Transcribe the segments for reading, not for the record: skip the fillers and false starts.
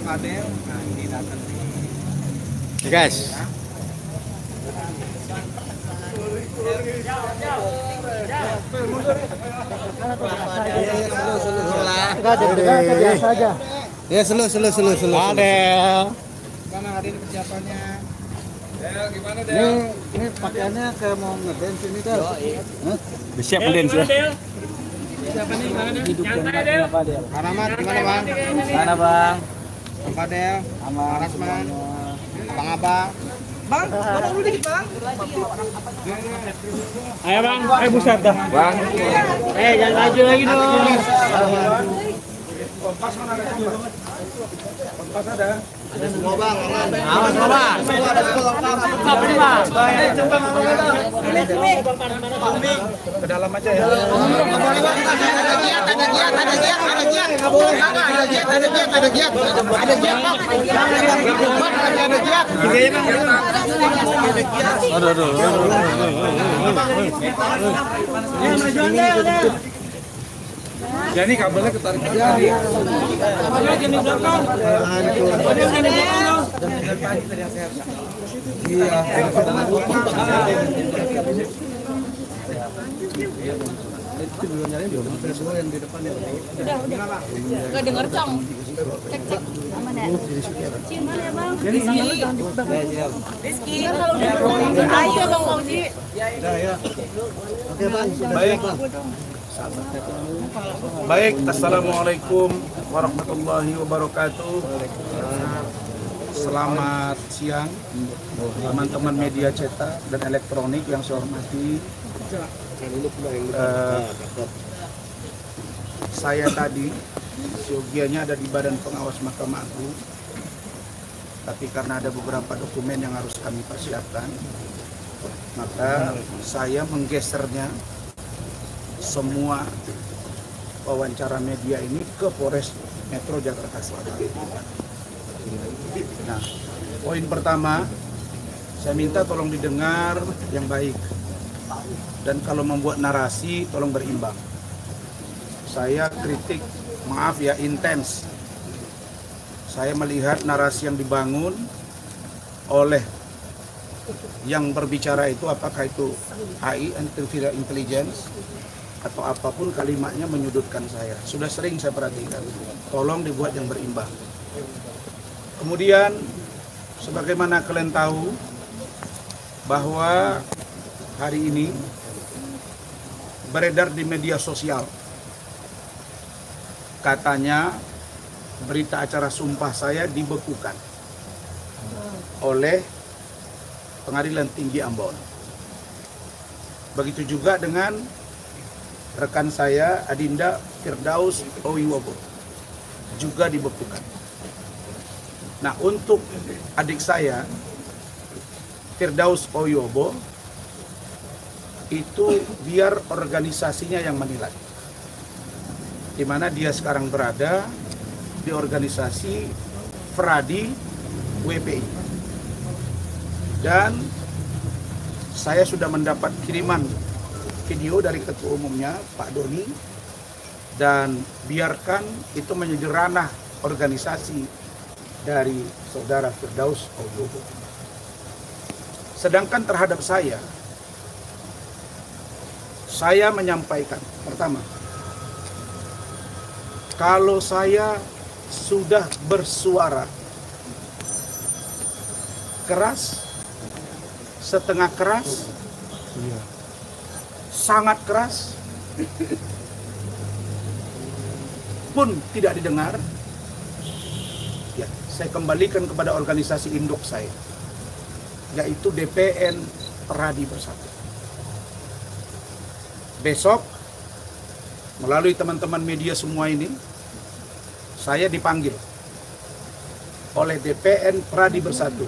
Fadel. Nah, ini datang nih. Guys. Ya, selu. Adel. Gimana hari ini persiapannya? Gimana Del? Ini pakaiannya kayak mau ngedance ini Del. Siap ngedance ya. Persiapannya gimana Del? Hidup dan mati apa Del? Rahmat gimana Bang? Mana Bang? Bang Fadel, Aman. Rasman, Abang-abang. Bang, ngomong dulu dikit Bang. Ayo Bang, ayo buset dah. Bang. Jangan maju lagi dong. Kompas mana ada kompas? Kompas ada. Ada semua Bang, aman. Awas Bang. Semua ada semua lengkap. Lengkap ini Bang. Ke dalam aja ya. Ya ini kabelnya ketarik tadi. Iya. Itu belum nyalain belum? Ada semua yang di depan ya. Udah. Gak denger cong. Cek. Aman ya? Cium mana ya Bang? Rizky. Ayo Bang Fauzi. Ya. Oke Bang, Baik. Baik, assalamualaikum warahmatullahi wabarakatuh. Selamat siang teman-teman media cetak dan elektronik yang saya hormati. Saya tadi siogianya ada di Badan Pengawas Mahkamah Agung, tapi karena ada beberapa dokumen yang harus kami persiapkan, maka saya menggesernya semua wawancara media ini ke Polres Metro Jakarta Selatan. Nah, poin pertama, saya minta tolong didengar yang baik. Dan kalau membuat narasi, tolong berimbang. Saya kritik, maaf ya, intens. Saya melihat narasi yang dibangun oleh yang berbicara itu, apakah itu AI, artificial intelligence, atau apapun kalimatnya menyudutkan saya. Sudah sering saya perhatikan. Tolong dibuat yang berimbang. Kemudian, sebagaimana kalian tahu, bahwa hari ini beredar di media sosial, katanya berita acara sumpah saya dibekukan oleh Pengadilan Tinggi Ambon. Begitu juga dengan rekan saya Adinda Firdaus Owiwobo juga dibekukan. Nah, untuk adik saya Firdaus Owiwobo itu biar organisasinya yang menilai, di mana dia sekarang berada di organisasi Fradi WPI. Dan saya sudah mendapat kiriman video dari ketua umumnya Pak Doni, dan biarkan itu menjadi ranah organisasi dari saudara Firdaus Owiwobo. Sedangkan terhadap saya menyampaikan, pertama, kalau saya sudah bersuara keras, setengah keras, sangat keras, pun tidak didengar, ya, saya kembalikan kepada organisasi induk saya, yaitu DPN Pradi Bersatu. Besok, melalui teman-teman media semua ini, saya dipanggil oleh DPN Pradi Bersatu,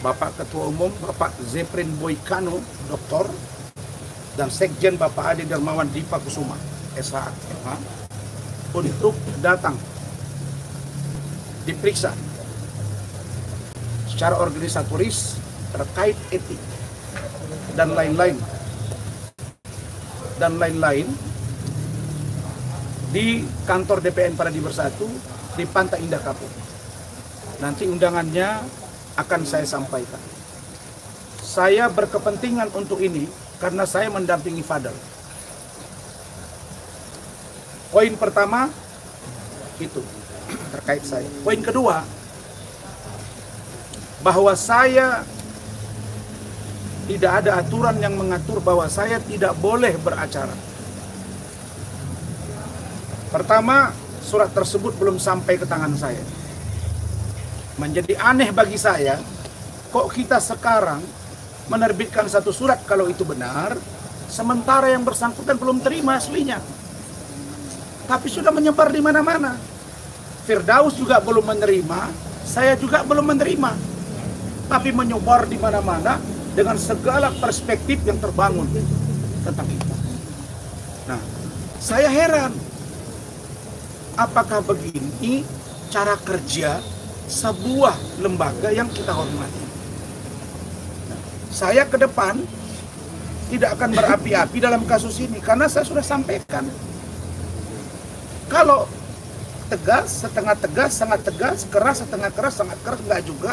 Bapak Ketua Umum, Bapak Zeprin Boykano, Doktor, dan Sekjen Bapak Adi Darmawan Dipa Kusuma, SH, untuk datang diperiksa secara organisatoris terkait etik dan lain-lain di kantor DPN Pradi Bersatu di Pantai Indah Kapuk. Nanti undangannya akan saya sampaikan. Saya berkepentingan untuk ini karena saya mendampingi Fadel. Poin pertama itu terkait saya. Poin kedua, bahwa saya tidak ada aturan yang mengatur bahwa saya tidak boleh beracara. Pertama, surat tersebut belum sampai ke tangan saya. Menjadi aneh bagi saya, kok kita sekarang menerbitkan satu surat kalau itu benar, sementara yang bersangkutan belum terima aslinya. Tapi sudah menyebar di mana-mana. Firdaus juga belum menerima, saya juga belum menerima. Tapi menyebar di mana-mana dengan segala perspektif yang terbangun tentang itu. Nah, saya heran. Apakah begini cara kerja sebuah lembaga yang kita hormati? Nah, saya ke depan tidak akan berapi-api dalam kasus ini karena saya sudah sampaikan. Kalau tegas, setengah tegas, sangat tegas, keras, setengah keras, sangat keras, enggak juga.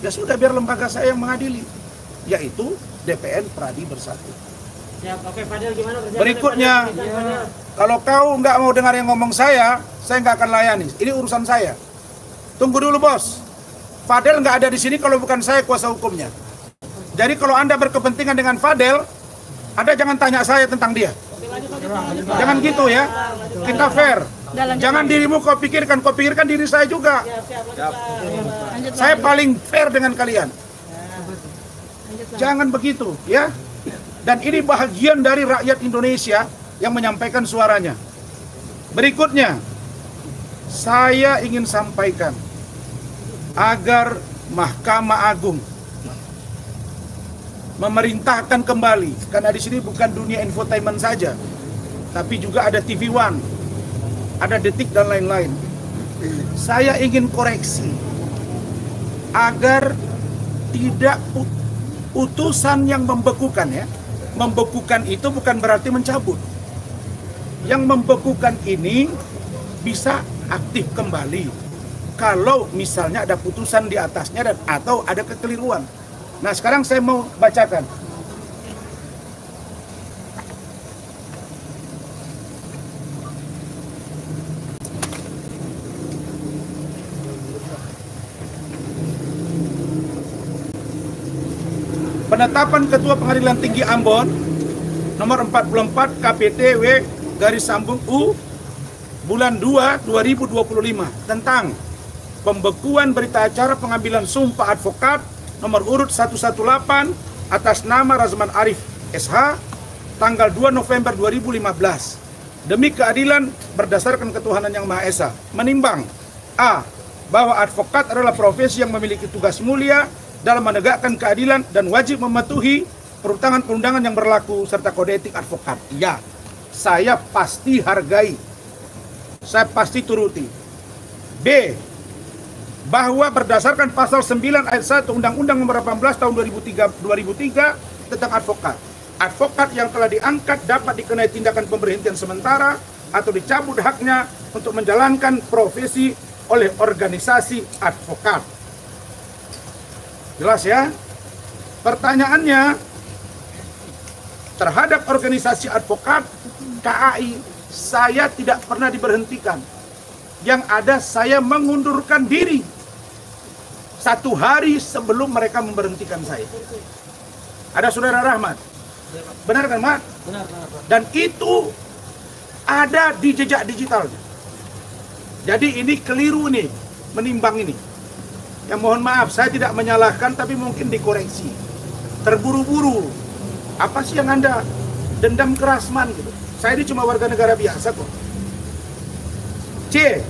Ya sudah, biar lembaga saya yang mengadili, yaitu DPN Pradi Bersatu. Ya, oke, Fadel, gimana Berikutnya, kalau kau nggak mau dengar yang ngomong saya nggak akan layani. Ini urusan saya. Tunggu dulu, bos. Fadel nggak ada di sini kalau bukan saya kuasa hukumnya. Jadi kalau Anda berkepentingan dengan Fadel, Anda jangan tanya saya tentang dia. Jangan gitu ya. Kita fair. Jangan dirimu kau pikirkan diri saya juga. Saya paling fair dengan kalian. Jangan begitu ya. Dan ini bahagian dari rakyat Indonesia yang menyampaikan suaranya. Berikutnya, saya ingin sampaikan agar Mahkamah Agung memerintahkan kembali, karena di sini bukan dunia infotainment saja, tapi juga ada TV One, ada Detik dan lain-lain. Saya ingin koreksi agar tidak putusan yang membekukan ya. Membekukan itu bukan berarti mencabut. Yang membekukan ini bisa aktif kembali kalau misalnya ada putusan di atasnya dan atau ada kekeliruan. Nah, sekarang saya mau bacakan. Penetapan Ketua Pengadilan Tinggi Ambon nomor 44 KPTW garis sambung U bulan 2 2025 tentang pembekuan berita acara pengambilan sumpah advokat nomor urut 118 atas nama Razman Arif SH tanggal 2 November 2015 demi keadilan berdasarkan ketuhanan yang Maha Esa, menimbang A. Bahwa advokat adalah profesi yang memiliki tugas mulia dalam menegakkan keadilan dan wajib mematuhi perundangan-perundangan yang berlaku serta kode etik advokat. Ya, saya pasti hargai, saya pasti turuti. B. Bahwa berdasarkan pasal 9 ayat 1 Undang-Undang nomor 18 tahun 2003 tentang advokat. Advokat yang telah diangkat dapat dikenai tindakan pemberhentian sementara atau dicabut haknya untuk menjalankan profesi oleh organisasi advokat. Jelas ya? Pertanyaannya, terhadap organisasi advokat KAI, saya tidak pernah diberhentikan. Yang ada saya mengundurkan diri 1 hari sebelum mereka memberhentikan saya. Ada Saudara Rahmat? Benar kan, Mak? Benar. Dan itu ada di jejak digitalnya. Jadi ini keliru nih, menimbang ini. Yang mohon maaf, saya tidak menyalahkan tapi mungkin dikoreksi. Terburu-buru. Apa sih yang Anda dendam ke Rasman gitu? Saya ini cuma warga negara biasa kok. C.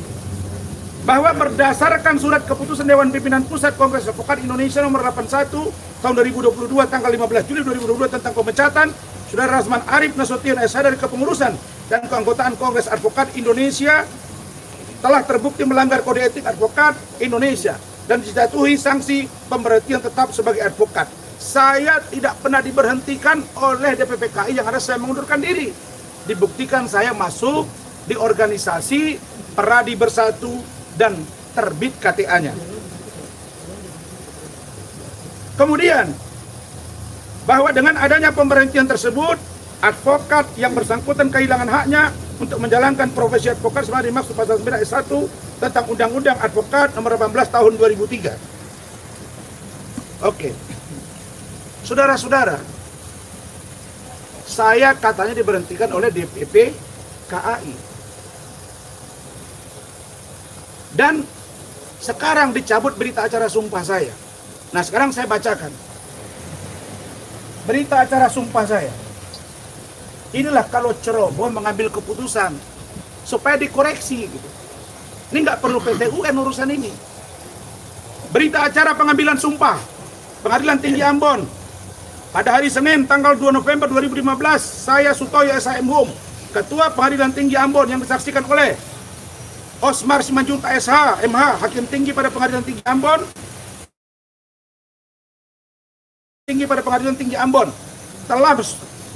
Bahwa berdasarkan surat keputusan Dewan Pimpinan Pusat Kongres Advokat Indonesia nomor 81 tahun 2022 tanggal 15 Juli 2022 tentang pemecatan Saudara Razman Arif Nasution SH dari kepengurusan dan keanggotaan Kongres Advokat Indonesia telah terbukti melanggar kode etik advokat Indonesia dan dijatuhi sanksi pemberhentian tetap sebagai advokat. Saya tidak pernah diberhentikan oleh DPPKI, yang ada saya mengundurkan diri. Dibuktikan saya masuk di organisasi Pradi Bersatu dan terbit KTA-nya. Kemudian, bahwa dengan adanya pemberhentian tersebut, advokat yang bersangkutan kehilangan haknya untuk menjalankan profesi advokat sebagaimana dimaksud pasal 9 ayat 1 tentang Undang-Undang Advokat nomor 18 tahun 2003. Oke. Saudara-saudara, saya katanya diberhentikan oleh DPP KAI. Dan sekarang dicabut berita acara sumpah saya. Nah, sekarang saya bacakan berita acara sumpah saya. Inilah kalau ceroboh mengambil keputusan supaya dikoreksi gitu. Ini nggak perlu PT UN urusan ini. Berita acara pengambilan sumpah Pengadilan Tinggi Ambon pada hari Senin tanggal 2 November 2015, saya Sutoyo SHM Hum, Ketua Pengadilan Tinggi Ambon yang disaksikan oleh Osmar Simanjuntak SH, MH, Hakim Tinggi pada Pengadilan Tinggi Ambon, telah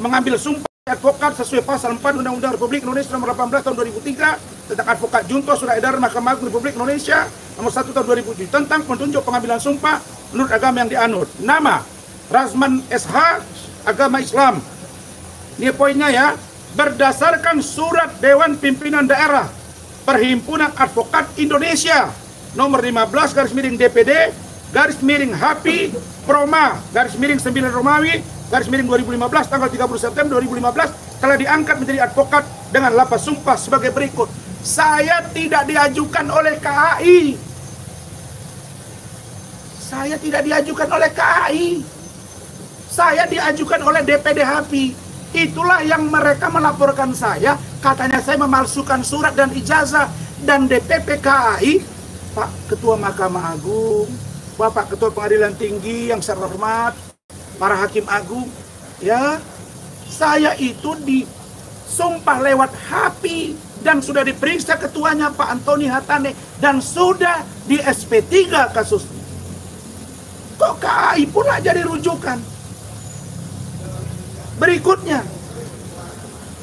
mengambil sumpah advokat sesuai pasal 4 Undang-Undang Republik Indonesia nomor 18 tahun 2003 tentang advokat junto surat edaran Mahkamah Agung Republik Indonesia nomor 1 tahun 2007 tentang penunjuk pengambilan sumpah menurut agama yang dianut. Nama Razman SH, agama Islam. Ini poinnya ya. Berdasarkan surat Dewan Pimpinan Daerah Perhimpunan Advokat Indonesia nomor 15 garis miring DPD garis miring HAPI Proma garis miring 9 Romawi garis miring 2015 tanggal 30 September 2015 telah diangkat menjadi advokat dengan lapas sumpah sebagai berikut. Saya tidak diajukan oleh KAI. Saya tidak diajukan oleh KAI. Saya diajukan oleh DPD HAPI. Itulah yang mereka melaporkan saya. Katanya saya memalsukan surat dan ijazah. Dan DPP KAI, Pak Ketua Mahkamah Agung, Bapak Ketua Pengadilan Tinggi yang saya hormat, para Hakim Agung, ya, saya itu disumpah lewat HAPI dan sudah diperiksa ketuanya Pak Antoni Hatane dan sudah di SP3 kasusnya. Kok KAI pula jadi rujukan? Berikutnya,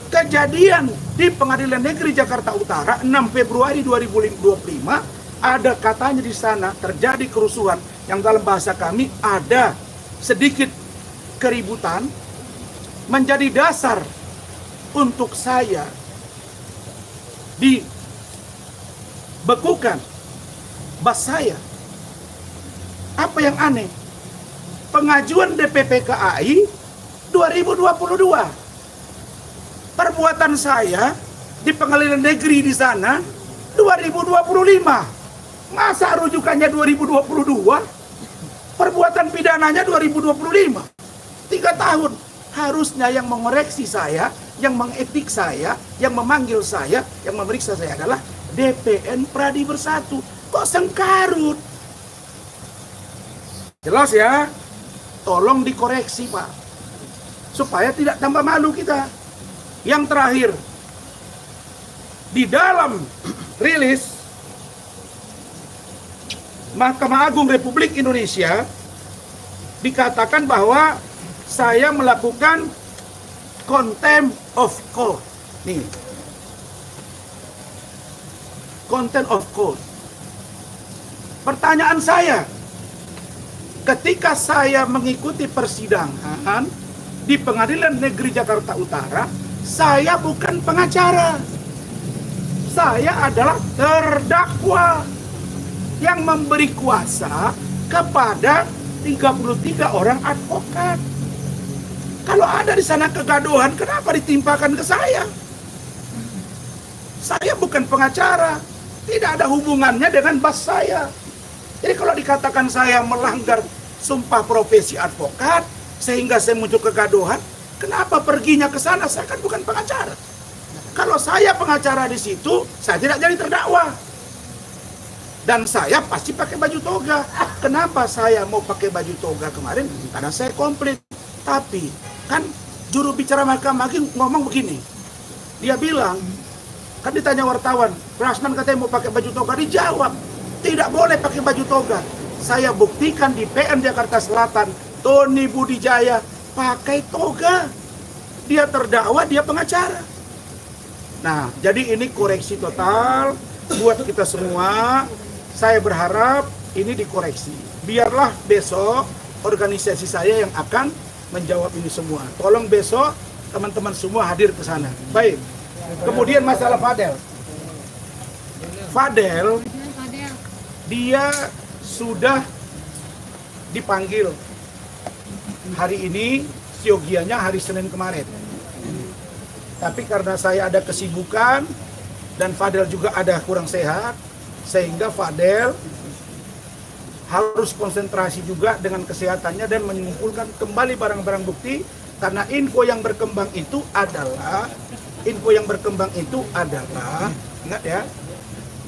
kejadian di Pengadilan Negeri Jakarta Utara 6 Februari 2025 ada katanya di sana terjadi kerusuhan yang dalam bahasa kami ada sedikit keributan menjadi dasar untuk saya dibekukan bas saya. Apa yang aneh? Pengajuan DPP KAI 2022. Perbuatan saya di pengadilan negeri di sana 2025. Masa rujukannya 2022? Perbuatan pidananya 2025. 3 tahun. Harusnya yang mengoreksi saya, yang mengetik saya, yang memanggil saya, yang memeriksa saya adalah DPN Pradi Bersatu. Kok sengkarut? Jelas ya? Tolong dikoreksi, Pak. Supaya tidak tambah malu kita. Yang terakhir, di dalam rilis Mahkamah Agung Republik Indonesia dikatakan bahwa saya melakukan contempt of court. Nih, contempt of court. Pertanyaan saya, ketika saya mengikuti persidangan di Pengadilan Negeri Jakarta Utara, saya bukan pengacara. Saya adalah terdakwa yang memberi kuasa kepada 33 orang advokat. Kalau ada di sana kegaduhan, kenapa ditimpakan ke saya? Saya bukan pengacara, tidak ada hubungannya dengan bas saya. Jadi kalau dikatakan saya melanggar sumpah profesi advokat sehingga saya muncul kegaduhan, kenapa perginya ke sana? Saya kan bukan pengacara. Kalau saya pengacara di situ, saya tidak jadi terdakwa. Dan saya pasti pakai baju toga. Kenapa saya mau pakai baju toga kemarin? Karena saya komplit. Tapi kan juru bicara Mahkamah Agung ngomong begini. Dia bilang, kan ditanya wartawan, Razman katanya mau pakai baju toga. Dijawab, tidak boleh pakai baju toga. Saya buktikan di PN Jakarta Selatan, Tony Budijaya pakai toga. Dia terdakwa, dia pengacara. Nah, jadi ini koreksi total buat kita semua. Saya berharap ini dikoreksi. Biarlah besok organisasi saya yang akan menjawab ini semua. Tolong besok teman-teman semua hadir ke sana. Baik. Kemudian masalah Fadel. Fadel, dia sudah dipanggil hari ini, siogianya hari Senin kemarin. Tapi karena saya ada kesibukan dan Fadel juga ada kurang sehat, sehingga Fadel harus konsentrasi juga dengan kesehatannya dan mengumpulkan kembali barang-barang bukti, karena info yang berkembang itu adalah ingat ya,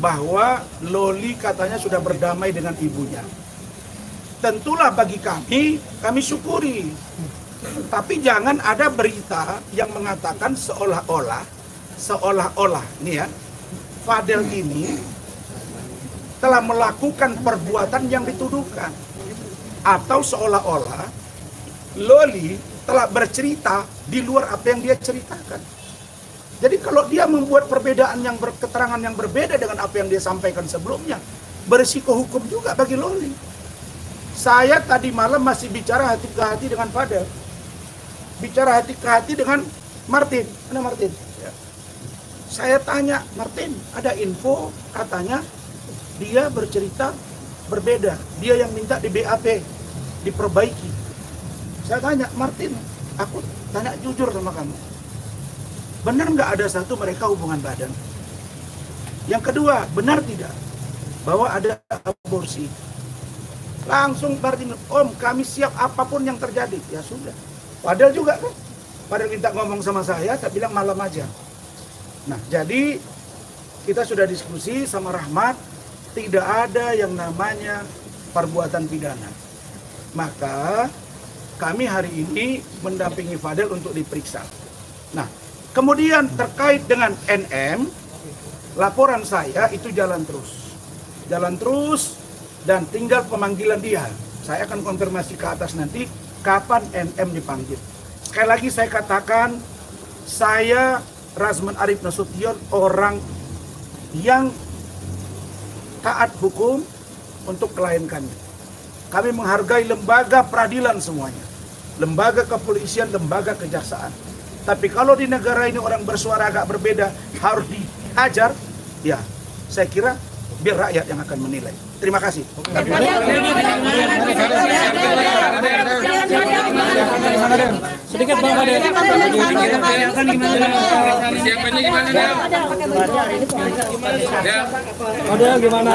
bahwa Loli katanya sudah berdamai dengan ibunya. Tentulah bagi kami syukuri. Tapi jangan ada berita yang mengatakan seolah-olah nih ya, Fadel ini telah melakukan perbuatan yang dituduhkan, atau seolah-olah Loli telah bercerita di luar apa yang dia ceritakan. Jadi kalau dia membuat perbedaan keterangan yang berbeda dengan apa yang dia sampaikan sebelumnya, berisiko hukum juga bagi Loli. Saya tadi malam masih bicara hati ke hati dengan Fadel, bicara hati ke hati dengan Martin. Mana Martin? Ya. Saya tanya, Martin, ada info katanya dia bercerita berbeda. Dia yang minta di BAP, diperbaiki. Saya tanya, Martin, aku tanya jujur sama kamu. Benar nggak ada satu mereka hubungan badan? Yang kedua, benar tidak bahwa ada aborsi? Langsung Martin, Om, kami siap apapun yang terjadi. Ya sudah. Padahal juga kan, padahal minta ngomong sama saya bilang malam aja. Nah, jadi kita sudah diskusi sama Rahmat, tidak ada yang namanya perbuatan pidana. Maka kami hari ini mendampingi Fadel untuk diperiksa. Nah, kemudian terkait dengan NM, laporan saya itu jalan terus dan tinggal pemanggilan dia. Saya akan konfirmasi ke atas nanti kapan NM dipanggil. Sekali lagi saya katakan, saya Razman Arif Nasution orang yang taat hukum untuk klien kami. Kami menghargai lembaga peradilan semuanya, lembaga kepolisian, lembaga kejaksaan. Tapi kalau di negara ini orang bersuara agak berbeda harus dihajar, ya saya kira biar rakyat yang akan menilai. Terima kasih. Sedikit Bang Fadel. Persiapannya gimana, Del? Fadel gimana?